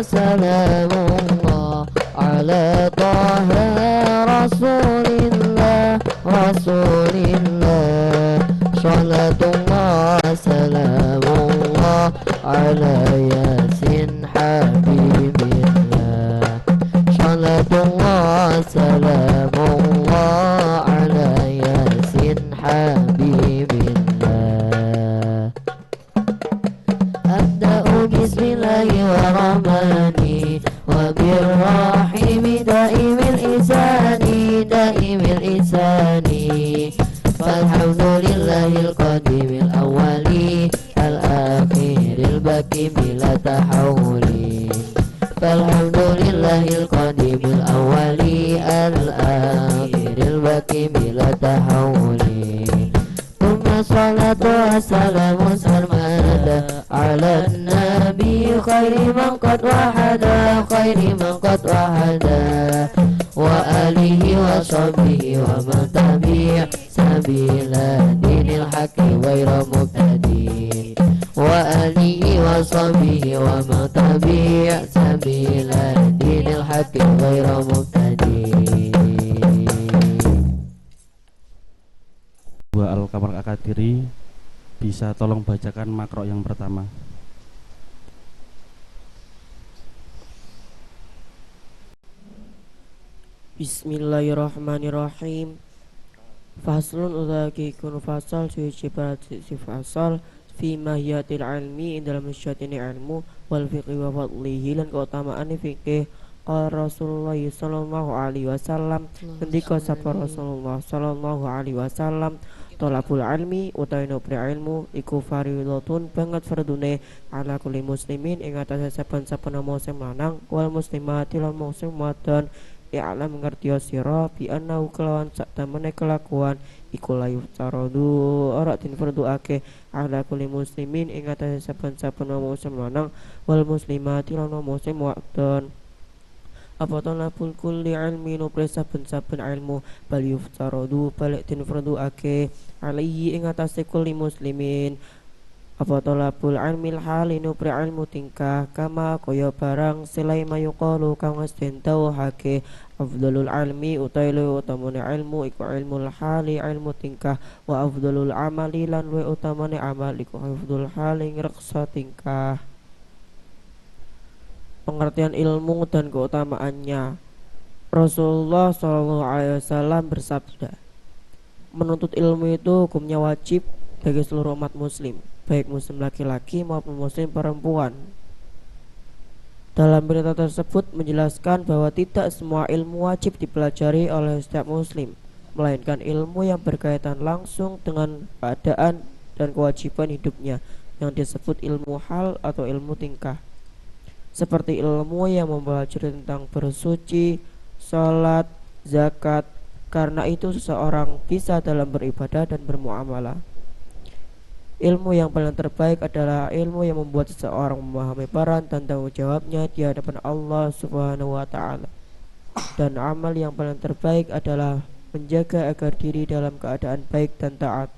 سلام الله على طه رسول الله رسول الله صلاة الله سلام الله على ياسين حبيب الله صلاة الله سلام الله على ياسين حبيب الله أبدأ بسم الله الرحمن وبالرحيم دائم الإحسان دائم الإحسان فالحمد لله القديم الأول الآخر الباقي بلا تحول فالحمد لله القديم الأول الآخر الباقي بلا تحول ثم الصلاة والسلام سرمدا على النبي خير من قد وحد خير من قد وحد وآله وصحبه ومن تبع سبيل دين الحق غير مبتدئ وآله وصحبه ومن تبع سبيل دين الحق غير مبتدئ. Al-Kamal Akadiri bisa tolong bacakan makro yang pertama. Bismillahirrahmanirrahim. Faslun udhaki kun fasal suci berarti si fasal fi mahiyatil ilmi dalam syatini ilmu wal fiqhi wa fadlihi lan keutamaan fikih. Qala Rasulullah sallallahu alaihi wasallam ketika sapa Rasulullah sallallahu alaihi wasallam tolabul ilmi utawi nopri ilmu iku fardhun banget fardune ala kulli muslimin ing atase saben-saben muslim lanang wal muslimati lan muslim wadon i'lam mengerti sira bi annahu kelawan sak temene kelakuan iku layu tarodu ora tin farduake ala kulli muslimin ing atase saben-saben muslim lanang wal muslimati lan muslim wadon apa talabul kulli ilmi no presa saben-saben ilmu bal yuftaradu balik tin farduake alaihi ing atase kulli muslimin apa talabul ilmil hali no pre ilmu tingkah kama kaya barang silai mayuqalu kang wis den tauhake afdalul ilmi utaile utamane ilmu iku ilmul hali ilmu tingkah wa afdalul amali lan wa utamane amal iku hifdzul hali ngreksa tingkah. Pengertian ilmu dan keutamaannya. Rasulullah SAW bersabda, menuntut ilmu itu hukumnya wajib bagi seluruh umat muslim, baik muslim laki-laki maupun muslim perempuan. Dalam berita tersebut menjelaskan bahwa tidak semua ilmu wajib dipelajari oleh setiap muslim, melainkan ilmu yang berkaitan langsung dengan keadaan dan kewajiban hidupnya yang disebut ilmu hal atau ilmu tingkah. Seperti ilmu yang mempelajari tentang bersuci, sholat, zakat. Karena itu seseorang bisa dalam beribadah dan bermuamalah. Ilmu yang paling terbaik adalah ilmu yang membuat seseorang memahami peran dan tanggung jawabnya di hadapan Allah Subhanahu wa Ta'ala. Dan amal yang paling terbaik adalah menjaga agar diri dalam keadaan baik dan taat.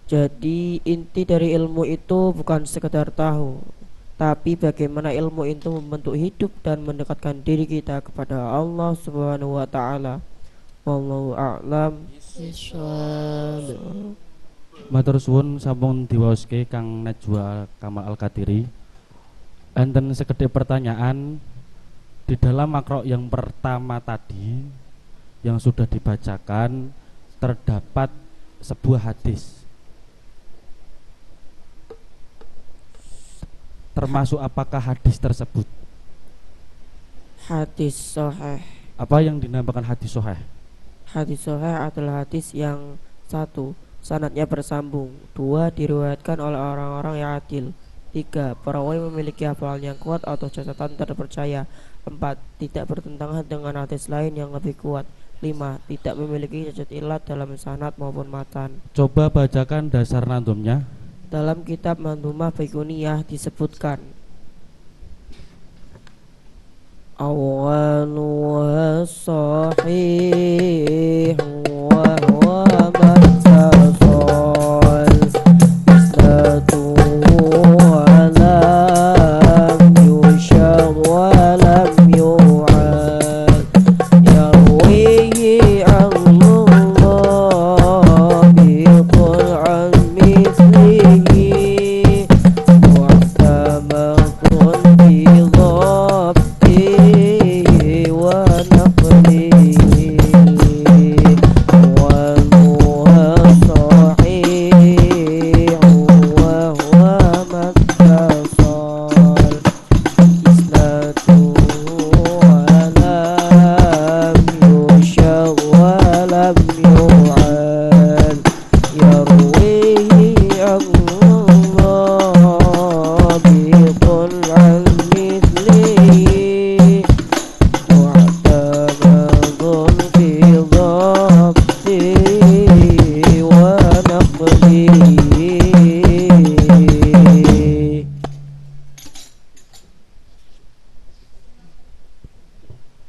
Jadi inti dari ilmu itu bukan sekedar tahu, tapi bagaimana ilmu itu membentuk hidup dan mendekatkan diri kita kepada Allah Subhanahu wa Ta'ala. Wallahu a'lam. Matur suwun sampun diwaoske Kang Najwa Kamal Al-Qadiri. Enten sekedhik pertanyaan di dalam makro yang pertama tadi yang sudah dibacakan terdapat sebuah hadis. Termasuk apakah hadis tersebut? Hadis sahih. Apa yang dinamakan hadis sahih? Hadis sahih adalah hadis yang satu, sanadnya bersambung, dua, diriwayatkan oleh orang-orang yang adil, tiga, perawi memiliki hafalan yang kuat atau catatan terpercaya, empat, tidak bertentangan dengan hadis lain yang lebih kuat, lima, tidak memiliki cacat ilat dalam sanad maupun matan. Coba bacakan dasar nantumnya. Dalam kitab Mandhumah Baiquniyah disebutkan awaluha sahih wa huwa matasal istatu alam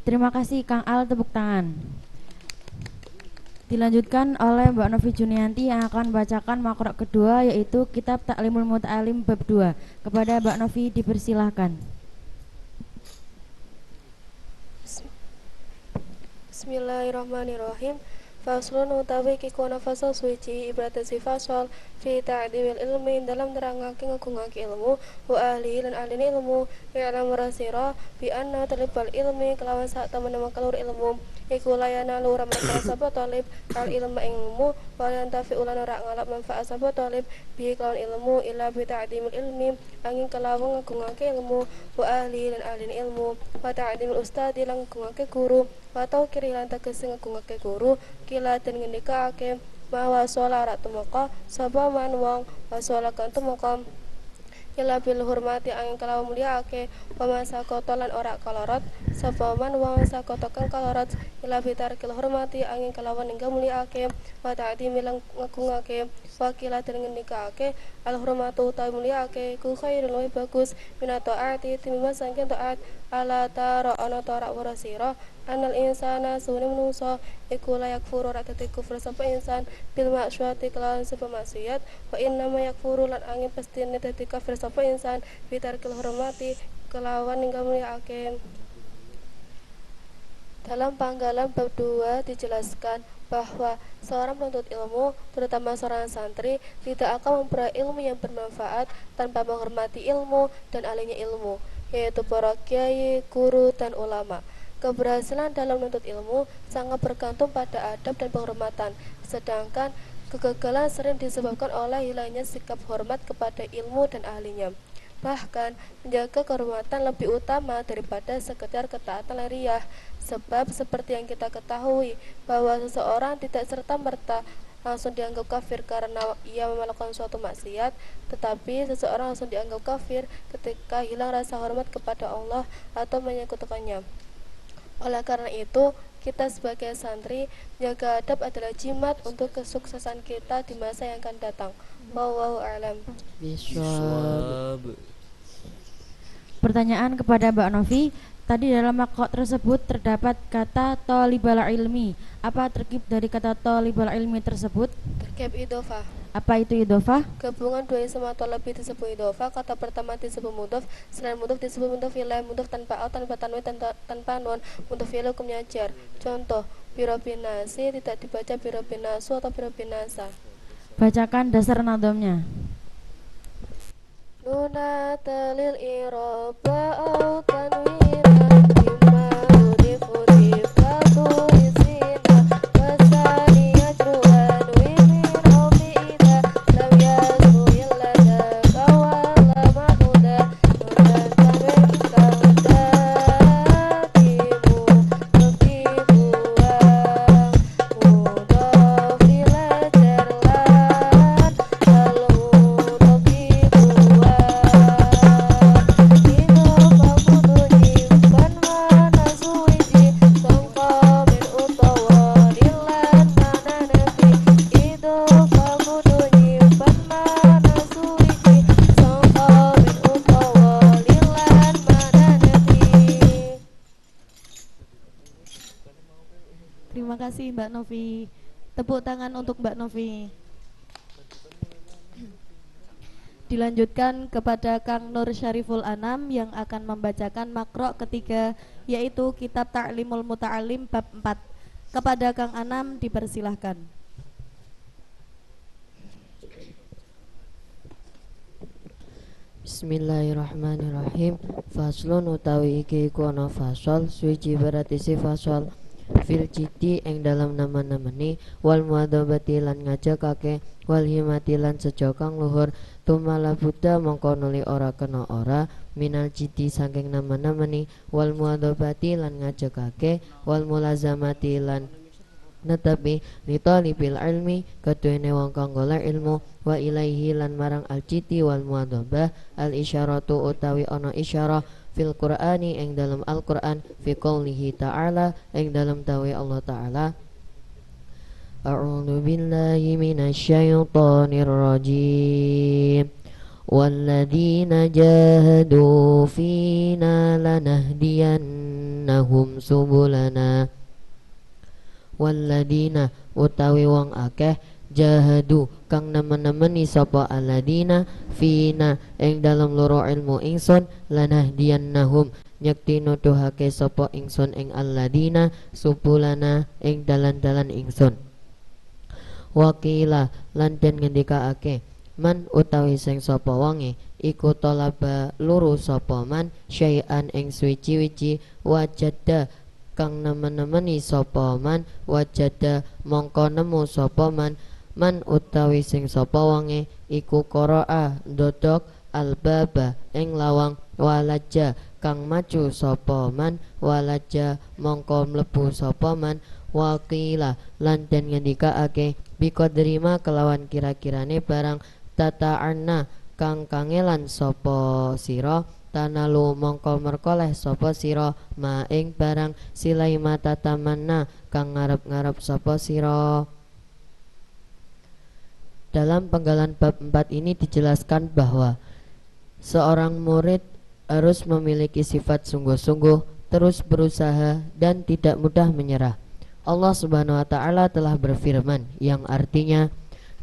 Terima kasih Kang Al, tepuk tangan. Dilanjutkan oleh Mbak Novi Junianti yang akan membacakan makrok kedua, yaitu Kitab Ta'limul Muta'alim bab 2. Kepada Mbak Novi dipersilahkan. Bismillahirrahmanirrahim. Faslun utawi kikuna fasal suci ibratasi fasal fi ta'dimil ilmi dalam nerangake ngagungake ilmu wa ahli lan ahli ilmu i'lam rasira bi anna talibal ilmi kelawan sak temen kalur ilmu iku layana lura mereka sapa talib al ilmu ilmu walian tafi ulan ora ngalap manfaat sapa talib bi kelawan ilmu illa bi ta'dimil ilmi angin kelawan ngagungake ilmu wa ahli lan ahli ilmu wa ta'dimil ustadi lan ngagungake guru atau kiri lan tegese ngagungake guru kila den ngendikake bahwa sholat tumeka sapa man wong sholat kan tumeka ila bil hormati angin kelawan mulyake pamasa kotolan ora kalorot sapa man wong sakoto kang kalorot ila bitar kil hormati angin kelawan ninggal mulyake wa ta'ti milang ngagungake wakila den ngendikake al hormatu ta mulyake ku khairul wa bagus minato ati timima sangken taat ala tara ana tara warasira anal insana sune manusa iku layak furu rak dadi kufur sapa insan bil maksiati kelawan sapa maksiat wa inna ma yakfuru lan angin pastine dadi kafir sapa insan bitarkil hormati kelawan ninggal mulyake. Dalam panggalan bab 2 dijelaskan bahwa seorang penuntut ilmu, terutama seorang santri, tidak akan memperoleh ilmu yang bermanfaat tanpa menghormati ilmu dan ahlinya ilmu, yaitu para kiai, guru, dan ulama. Keberhasilan dalam menuntut ilmu sangat bergantung pada adab dan penghormatan, sedangkan kegagalan sering disebabkan oleh hilangnya sikap hormat kepada ilmu dan ahlinya. Bahkan, menjaga kehormatan lebih utama daripada sekedar ketaatan lahiriah, sebab seperti yang kita ketahui bahwa seseorang tidak serta-merta langsung dianggap kafir karena ia melakukan suatu maksiat, tetapi seseorang langsung dianggap kafir ketika hilang rasa hormat kepada Allah atau menyekutukannya. Oleh karena itu, kita sebagai santri, jaga adab adalah jimat untuk kesuksesan kita di masa yang akan datang. Wallahu a'lam. Biswab. Pertanyaan kepada Mbak Novi. Tadi dalam makrok tersebut terdapat kata tolibal ilmi. Apa terkib dari kata tolibal ilmi tersebut? Terkait idhofah. Apa itu idhofah? Gabungan dua isim atau lebih disebut idhofah. Kata pertama disebut mudhof, selain mudhof disebut mudhof ilaih, mudhof tanpa al, tanpa tanwin, tanpa nun, mudhof ilaih hukumnya jar. Contoh, birobinasi tidak dibaca birobinasu atau birobinasa. Bacakan dasar nadomnya. Nuna talil iroba au tanwina bima udifu difatu isina wasani yajruan wimin ofi ida lam yasmu illa dakawala mahuda nuna tamen kaudatimu kefibuang mudofila jarlan Terima kasih Mbak Novi. Tepuk tangan untuk Mbak Novi. Dilanjutkan kepada Kang Nur Syariful Anam yang akan membacakan makrok ketiga, yaitu Kitab Ta'limul Muta'alim bab 4. Kepada Kang Anam dipersilahkan. Bismillahirrahmanirrahim. Faslun utawi iki iku ana fasal suci berarti si fasal fil jiti ing dalam nama-namani wal muadzabati lan ngajakake wal himati lan sejo kang luhur tumala buddha mongko nuli ora kena ora minal jiti saking nama-namani wal muadzabati lan ngajakake wal mulazamati lan netapi litalibil ilmi ketuene wong kang golek ilmu wa ilaihi lan marang al jiti wal muadzabah al isyaratu utawi ana isyarah fil Qur'ani ing dalam Al-Qur'an fi qoulihi ta'ala ing dalam dawe Allah Ta'ala A'udzu billahi minasyaitonir rajim walladzina jahadu fina lanahdiyannahum lanahdiyannahum subulana walladina utawi wong akeh jahadu kang nemen-nemeni sapa aladina fina ing dalam loro ilmu ingsun lanahdiyannahum nyekti nuduhake sapa ingsun ing aladina subulana ing dalan-dalan ingsun. Wakila lan den ngendikaake man utawi sing sapa wonge iku talaba luru sapa man syai'an ing suci-wici wajada kang nemen-nemeni sapa man wajada mongko nemu sapa man utawi sing sapa wonge iku qara'a dodok albaba ing lawang walaja kang maju sapa man walaja mongko mlebu sapa man. Wakila lan den ngendikaake biqadrima kelawan kira-kirane barang tata'anna kang kangelan sapa sira tanalu mongko merkoleh sapa sira ma ing barang silaima tatamanna kang ngarep-ngarep sapa sira. Dalam penggalan bab 4 ini dijelaskan bahwa seorang murid harus memiliki sifat sungguh-sungguh, terus berusaha dan tidak mudah menyerah. Allah Subhanahu wa taala telah berfirman yang artinya,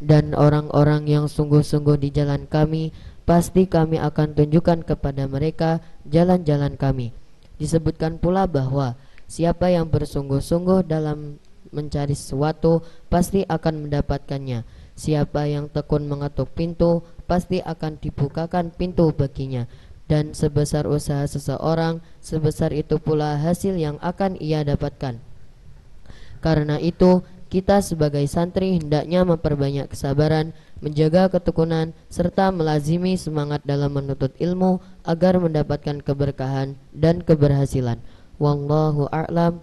dan orang-orang yang sungguh-sungguh di jalan kami pasti kami akan tunjukkan kepada mereka jalan-jalan kami. Disebutkan pula bahwa siapa yang bersungguh-sungguh dalam mencari sesuatu pasti akan mendapatkannya. Siapa yang tekun mengetuk pintu pasti akan dibukakan pintu baginya. Dan sebesar usaha seseorang, sebesar itu pula hasil yang akan ia dapatkan. Karena itu, kita sebagai santri hendaknya memperbanyak kesabaran, menjaga ketekunan, serta melazimi semangat dalam menuntut ilmu agar mendapatkan keberkahan dan keberhasilan. Wallahu a'lam.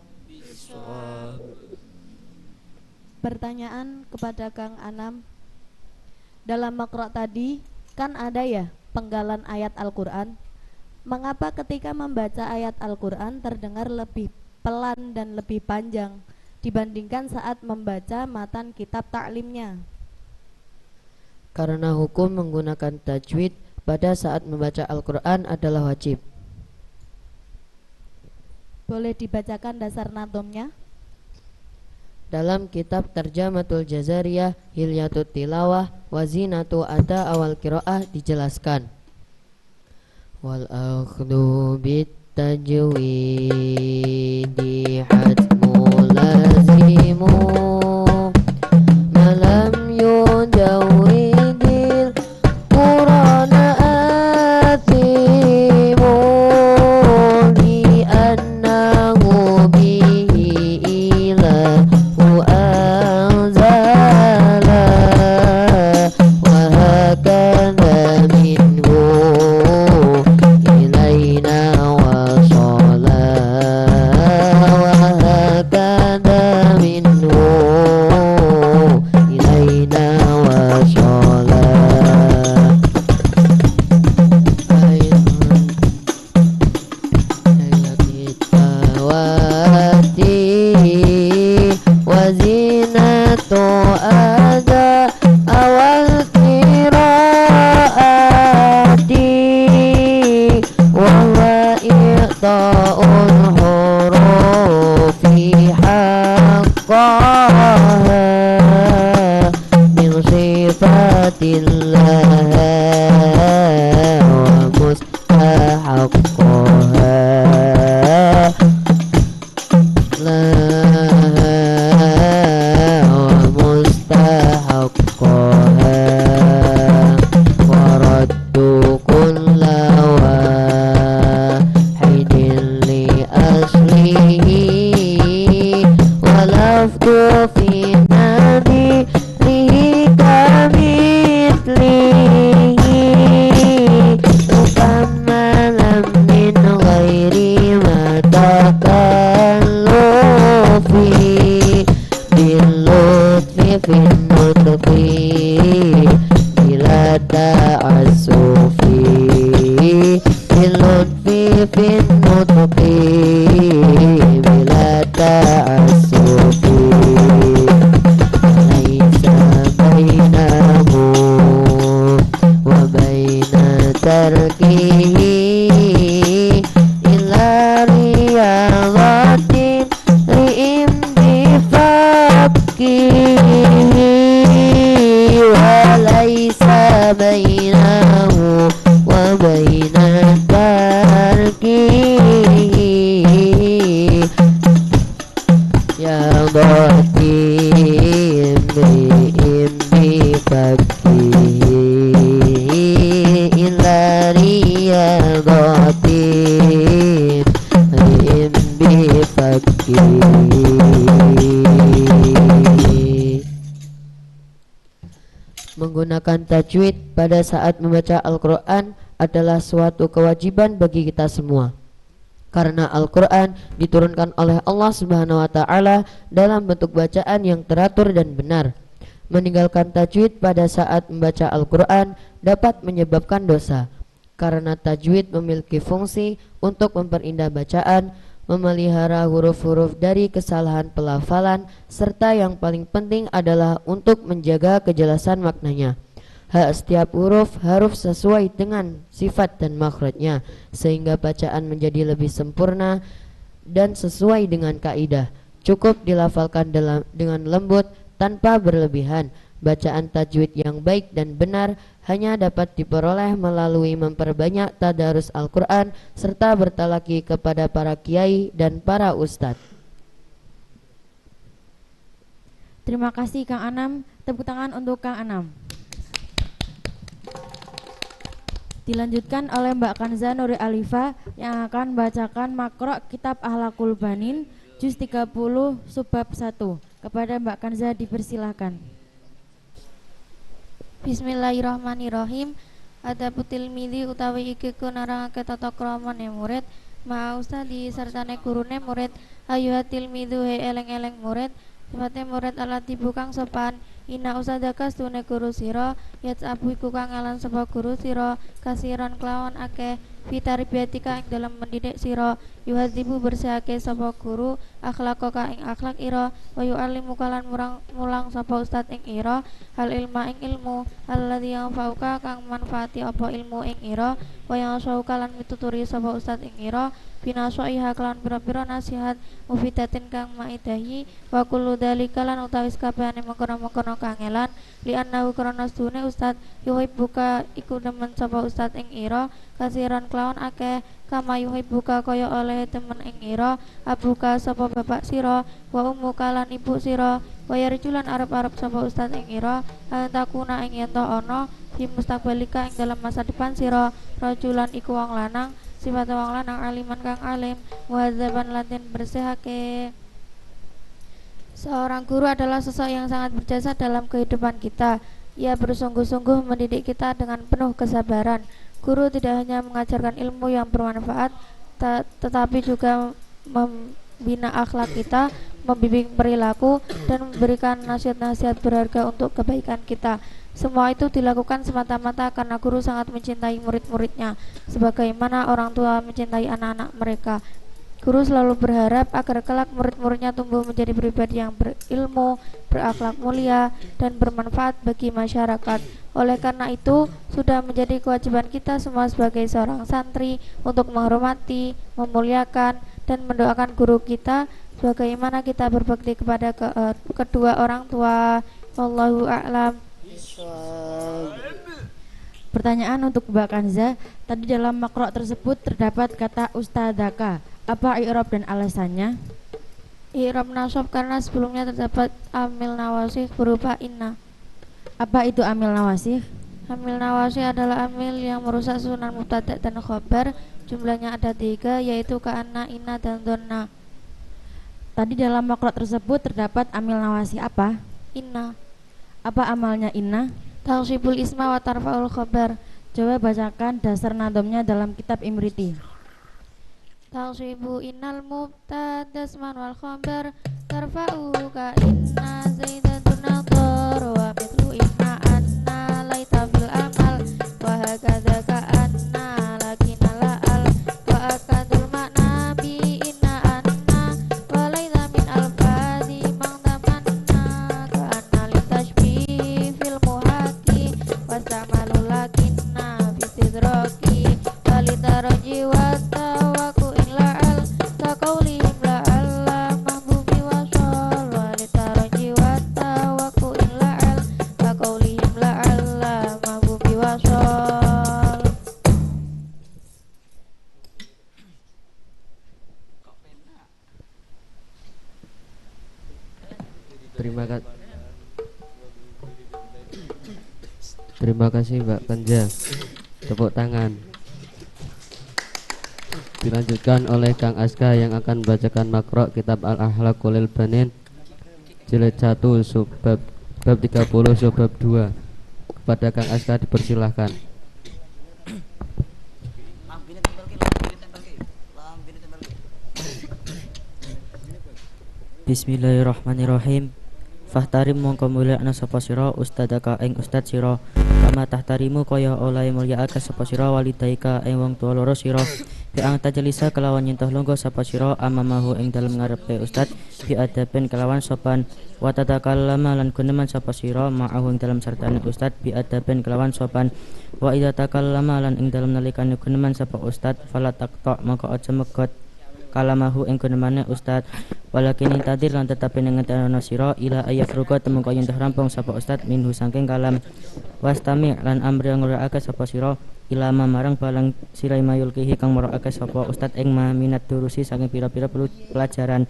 Pertanyaan kepada Kang Anam. Dalam makro tadi kan ada ya penggalan ayat Al-Quran. Mengapa ketika membaca ayat Al-Quran terdengar lebih pelan dan lebih panjang dibandingkan saat membaca matan kitab taklimnya? Karena hukum menggunakan tajwid pada saat membaca Al-Quran adalah wajib. Boleh dibacakan dasar nadomnya? Dalam kitab Tarjamatul Jazariyah Hilyatut Tilawah Wazinatu Ada Awal Qiraah dijelaskan, wal akhdu bit tajwidi hatmu lazimu malam yujawidil Qur'ana athimu li annahu bihi ilahu anzala wa hakadha minhu ilaina wasala wa hakadha minhu ilaina wasala. Wazinatu ada awal qiraati wa huwa i'ta'ul hurufi haqqaha min sifatillah wa mustahaqqaha tarkihi illa riyadha khatim bifaki. Menggunakan tajwid pada saat membaca Al-Quran adalah suatu kewajiban bagi kita semua, karena Al-Quran diturunkan oleh Allah Subhanahu wa Ta'ala dalam bentuk bacaan yang teratur dan benar. Meninggalkan tajwid pada saat membaca Al-Quran dapat menyebabkan dosa, karena tajwid memiliki fungsi untuk memperindah bacaan, memelihara huruf-huruf dari kesalahan pelafalan, serta yang paling penting adalah untuk menjaga kejelasan maknanya. Setiap huruf harus sesuai dengan sifat dan makhrajnya, sehingga bacaan menjadi lebih sempurna dan sesuai dengan kaidah. Cukup dilafalkan dengan lembut tanpa berlebihan. Bacaan tajwid yang baik dan benar hanya dapat diperoleh melalui memperbanyak tadarus Al-Quran serta bertalaki kepada para kiai dan para ustadz. Terima kasih Kang Anam. Tepuk tangan untuk Kang Anam. Dilanjutkan oleh Mbak Kanza Nuri Alifa yang akan bacakan makro kitab Ahlakul Banin juz 30 subbab 1. Kepada Mbak Kanza dipersilahkan. Bismillahirrahmanirrahim. Adabu tilmidhi utawi iki ku narangake tata kramane murid, ma ustadi sartane gurune murid, ayuha tilmidhu he eleng-eleng murid, sifate murid alati bukang sopan, inna usadaka stune guru sira, yatsabu iku kang ngalan sapa guru sira, kasiran kelawan akeh, fitarbiyatika ing dalam mendidik sira, yuhadzibu bersihake sapa guru, akhlaqaka ing akhlak ira, wa yu'allimu kalan mulang sapa ustad ing ira, hal ilma ing ilmu, alladzi yanfa'uka kang manfaati apa ilmu ing ira, wa yansau kalan mituturi sapa ustad ing ira, binasaiha kalan pira-pira nasihat, mufidatin kang maidahi, wa kullu dzalika lan utawi kabehane mengkono-mengkono kangelan, li annahu karana stune ustad yuhibbuka iku demen sapa ustad ing ira, kasiran kelawan akeh, kama yuhibbuka kaya oleh temen ing ira, abuka sapa bapak sira, wa ummuka lan ibu sira, wa yarjulan arep-arep sapa ustad ing ira, antakuna ing yen to ana fi mustaqbalika ing dalam masa depan sira, rajulan iku wong lanang, sifat wong lanang aliman kang alim, muhadzaban latin bersihake. Seorang guru adalah sosok yang sangat berjasa dalam kehidupan kita. Ia bersungguh-sungguh mendidik kita dengan penuh kesabaran. Guru tidak hanya mengajarkan ilmu yang bermanfaat, tetapi juga membina akhlak kita, membimbing perilaku, dan memberikan nasihat-nasihat berharga untuk kebaikan kita. Semua itu dilakukan semata-mata karena guru sangat mencintai murid-muridnya, sebagaimana orang tua mencintai anak-anak mereka. Guru selalu berharap agar kelak murid-muridnya tumbuh menjadi pribadi yang berilmu, berakhlak mulia, dan bermanfaat bagi masyarakat. Oleh karena itu, sudah menjadi kewajiban kita semua sebagai seorang santri untuk menghormati, memuliakan, dan mendoakan guru kita sebagaimana kita berbakti kepada kedua orang tua. Wallahu a'lam. Pertanyaan untuk Mbak Kanza. Tadi dalam makro tersebut terdapat kata ustadzaka. Apa i'rab dan alasannya? I'rab nasab karena sebelumnya terdapat amil nawasih berupa inna. Apa itu amil nawasih? Amil nawasih adalah amil yang merusak susunan mubtada dan khobar. Jumlahnya ada 3, yaitu ka'anna, inna, dan donna. Tadi dalam makro tersebut terdapat amil nawasih apa? Inna. Apa amalnya inna? Tansibul isma wa tarfa'ul khobar. Coba bacakan dasar nadomnya dalam kitab Imriti. Tansibu innal mubtada isman wal khobar, tarfa'u ka inna zaidatun nadhar, wa mithlu inna anna laita fil amal, wa hakadha ka anna lakina la'al, wa akadul makna bi inna anna, wa laita min alfadhi mangtamanna, ka anna litashbih fil muhaki, wa sta'malu lakinna fisidraki, wa litaraji wa tawaku kaqaulihim la'alla mahbubi wasol, wa litaraji wa tawaku illa'al kaqaulihim la'alla mahbubi wasol. Terima kasih Mbak Kanza. Tepuk tangan. Dilanjutkan oleh Kang Aska yang akan membacakan makro kitab Al-Ahlaqul Banin jilid 1 subbab bab 30 subbab 2. Kepada Kang Aska dipersilahkan. Bismillahirrahmanirrahim. Fahtarim mongko mulyakna sapa sira ustadaka ing ustad sira, kama tahtarimu kaya oleh mulyakake sapa sira walidaika ing wong tuwa loro sira, bi ang tajalisa kelawan nyentuh lungguh sapa sira amamahu ing dalem ngarepe ustad, bi adabin kelawan sopan, wa tatakallama lan guneman sapa sira ma'ahu ing dalem sartane ustad, bi adabin kelawan sopan, wa idza takallama lan ing dalem nalikane guneman sapa ustad, fala taqta mongko aja megot kalamahu ing gunemane ustad, walakin tadir lan tetapi ngentekno sira ila ayafruqa temengko yen rampung sapa ustad minhu saking kalam, wastami lan amri ngurake sapa sira ila marang balang sira mayulkihi kang marake sapa ustad ing minat durusi saking pira-pira pelajaran,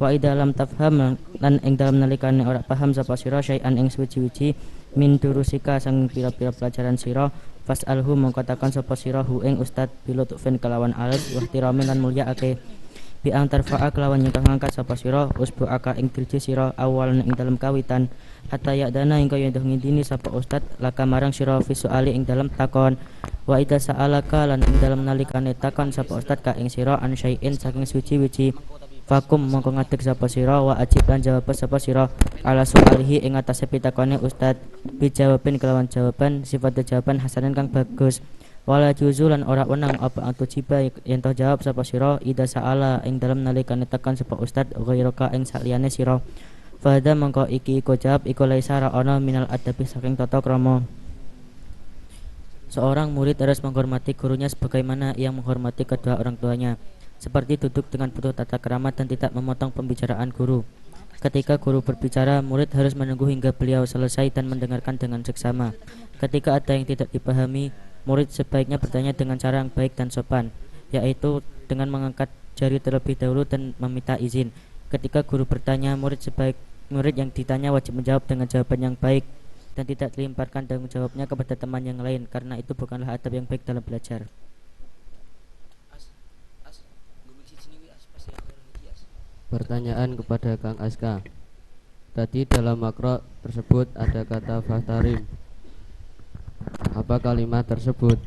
wa idalam tafham lan ing dalam nalikane ora paham sapa sira syai'an ing suci-suci min durusika saking pira-pira pelajaran sira, fas'alhu mongko takon sapa sira hu ing ustad bilutufin kelawan alus wa ihtiramin lan mulyaake, bi ang tarfa'a kelawan nyengkah ngangkat sapa sira usbu'aka ing dirji sira awalan ing dalam kawitan, hatta ya'dana ing kaya ngidini sapa ustad laka marang sira fi su'ali ing dalam takon, wa idza sa'alaka lan ing dalam nalikane takon sapa ustad ka ing sira an syai'in saking suci-suci, fakum mongko ngadeg sapa sira wa ajib lan jawab sapa sira ala su'alihi ing atase pitakone ustad bi jawabin kelawan jawaban sifat jawaban hasanan kang bagus, wala juzulan ora wenang apa antu ciba yen toh jawab sapa sira ida saala ing dalam nalikane tekan sapa ustad ghairaka ing saliyane sira, fadha mongko iki iku jawab iku laisara ana minal adabi saking tata krama. Seorang murid harus menghormati gurunya sebagaimana ia menghormati kedua orang tuanya, seperti duduk dengan penuh tata krama dan tidak memotong pembicaraan guru. Ketika guru berbicara, murid harus menunggu hingga beliau selesai dan mendengarkan dengan seksama. Ketika ada yang tidak dipahami, murid sebaiknya bertanya dengan cara yang baik dan sopan, yaitu dengan mengangkat jari terlebih dahulu dan meminta izin. Ketika guru bertanya, murid yang ditanya wajib menjawab dengan jawaban yang baik dan tidak dilemparkan tanggung jawabnya kepada teman yang lain, karena itu bukanlah adab yang baik dalam belajar. Pertanyaan kepada Kang Aska. Tadi dalam makro tersebut ada kata fahtarim. Apa kalimat tersebut?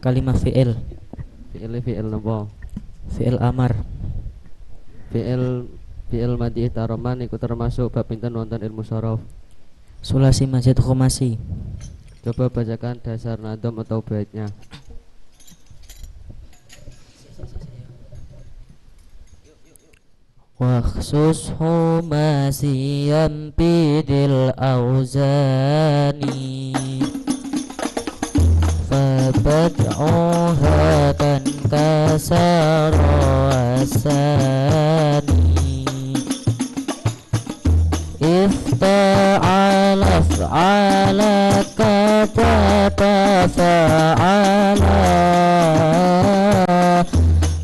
Kalimat fi'il. Fi'il napa? Fi'il amar. Fi'il madhi ihtaroman iku termasuk bab pinten wonten ilmu sharaf. Sulasi mazid khumasi. Coba bacakan dasar nadom atau baitnya. Waksus humasiyan bidil auzani fabad'uha kan kasara asani ifta'ala fa'ala kata fa'ala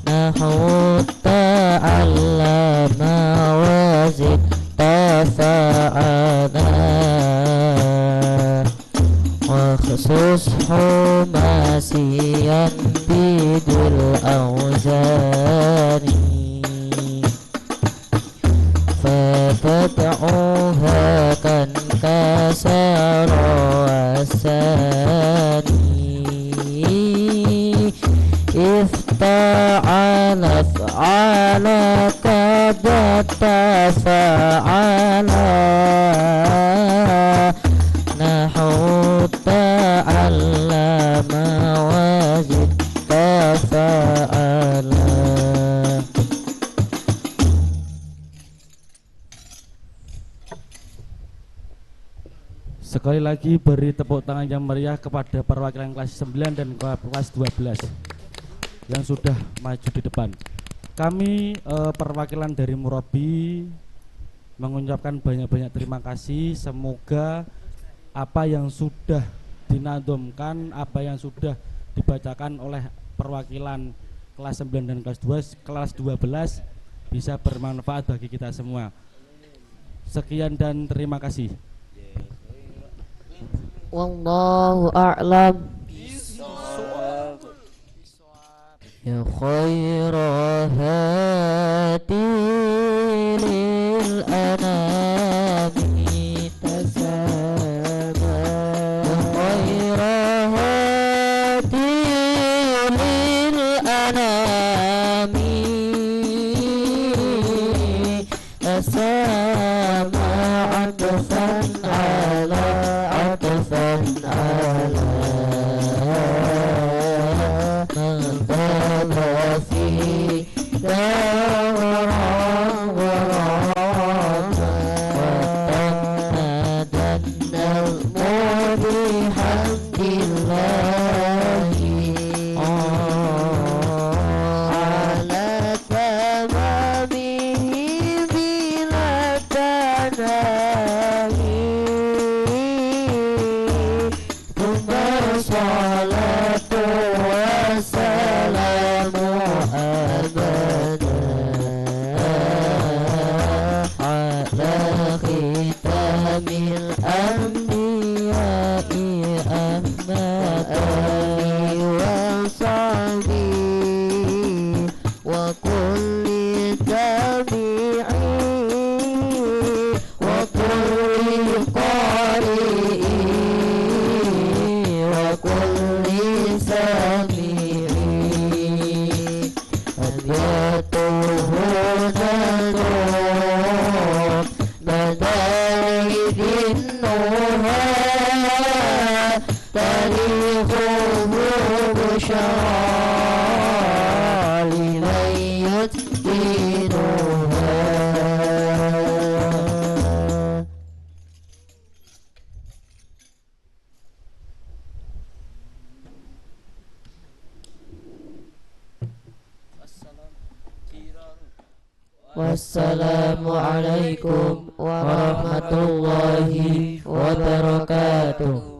nahu ta'allama wazid tafa'ala wa khusus humasiyan bidul auzani fafata'uha kan kasara asani ifta'ala fa'ala kadata fa'ala nahu ta'allama wazid tafa'ala. Sekali lagi beri tepuk tangan yang meriah kepada perwakilan kelas 9 dan kelas 12 yang sudah maju di depan. Kami perwakilan dari Murabi mengucapkan banyak-banyak terima kasih. Semoga apa yang sudah dinadomkan, apa yang sudah dibacakan oleh perwakilan kelas 9 dan kelas 12 bisa bermanfaat bagi kita semua. Sekian dan terima kasih. Wallahu a'lam. يا خير هادي للأنام تسامى يا خير هادي للأنام تسامى عطفا على عطفا على من طاب في دورا وراما وتمدن المر بحمد الله على تمامه بلا تناهي ثم صلاة وسلام أبدا على ختام الأنبياء أحمد وصحبه وكل تابعي وكل قارئ وكل سامعي أبياته نذور بدائد النهى تاريخه بشرى لمن يتقنها Wassalamualaikum warahmatullahi wabarakatuh.